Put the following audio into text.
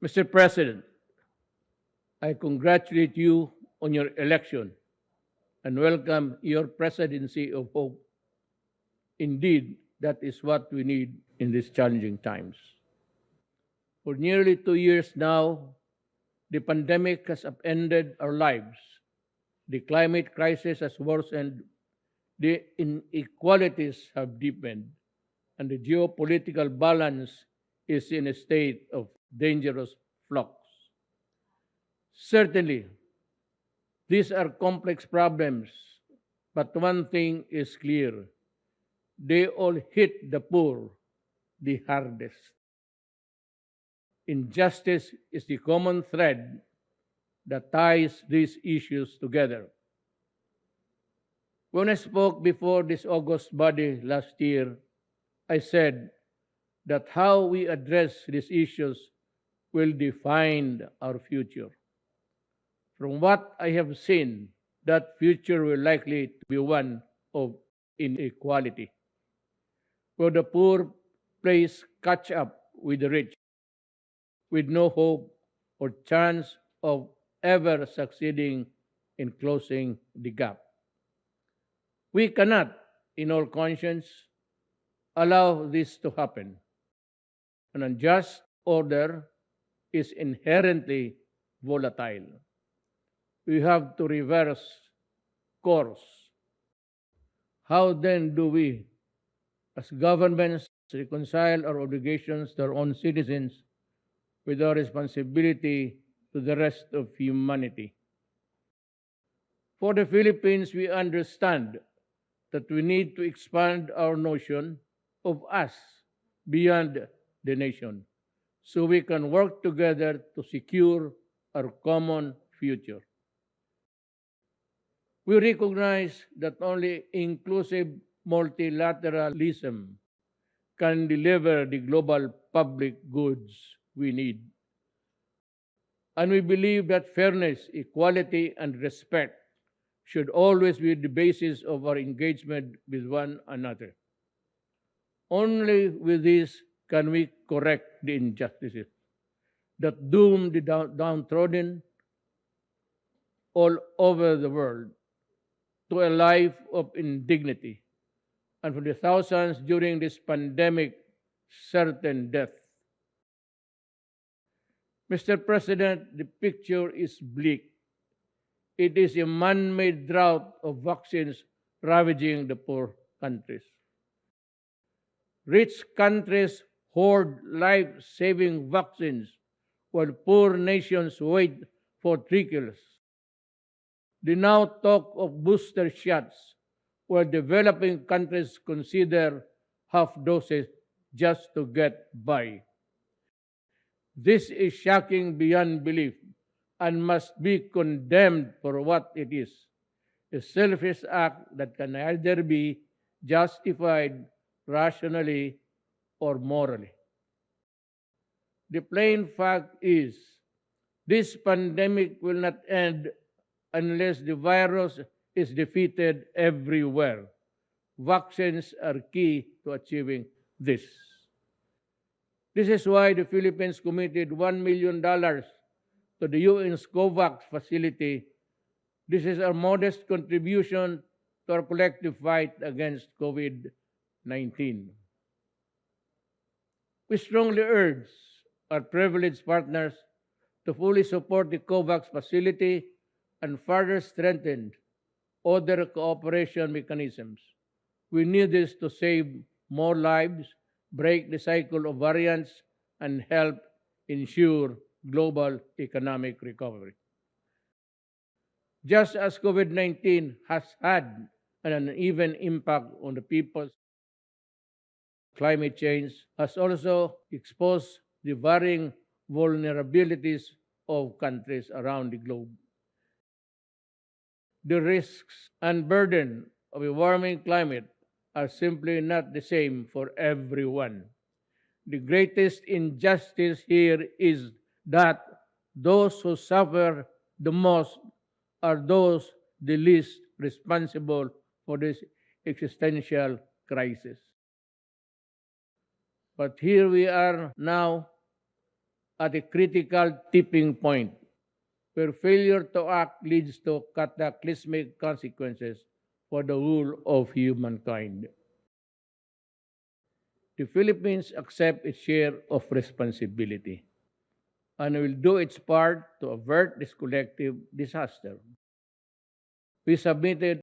Mr. President, I congratulate you on your election and welcome your presidency of hope. Indeed, that is what we need in these challenging times. For nearly 2 years now, the pandemic has upended our lives. The climate crisis has worsened, the inequalities have deepened, and the geopolitical balance is in a state of dangerous flux. Certainly, these are complex problems, but one thing is clear. They all hit the poor the hardest. Injustice is the common thread that ties these issues together. When I spoke before this August body last year, I said that how we address these issues will define our future. From what I have seen, that future will likely to be one of inequality, where the poor plays catch up with the rich, with no hope or chance of ever succeeding in closing the gap. We cannot, in all conscience, allow this to happen. An unjust order is inherently volatile. We have to reverse course. How then do we, as governments, reconcile our obligations to our own citizens with our responsibility to the rest of humanity? For the Philippines, we understand that we need to expand our notion of us beyond the nation so we can work together to secure our common future. We recognize that only inclusive multilateralism can deliver the global public goods we need. And we believe that fairness, equality, and respect should always be the basis of our engagement with one another. Only with this can we correct the injustices that doom the downtrodden all over the world to a life of indignity, and for the thousands during this pandemic, certain death. Mr. President, the picture is bleak. It is a man-made drought of vaccines ravaging the poor countries. Rich countries hoard life-saving vaccines while poor nations wait for trickles. They now talk of booster shots while developing countries consider half doses just to get by. This is shocking beyond belief and must be condemned for what it is, a selfish act that can either be justified rationally or morally. The plain fact is, this pandemic will not end unless the virus is defeated everywhere. Vaccines are key to achieving this. This is why the Philippines committed $1 million to the UN's COVAX facility. This is our modest contribution to our collective fight against COVID-19. We strongly urge our privileged partners to fully support the COVAX facility and further strengthen other cooperation mechanisms. We need this to save more lives, break the cycle of variants, and help ensure global economic recovery. Just as COVID-19 has had an uneven impact on the peoples, climate change has also exposed the varying vulnerabilities of countries around the globe. The risks and burden of a warming climate are simply not the same for everyone. The greatest injustice here is that those who suffer the most are those the least responsible for this existential crisis. But here we are now, at a critical tipping point where failure to act leads to cataclysmic consequences for the whole of humankind. The Philippines accepts its share of responsibility and will do its part to avert this collective disaster. We submitted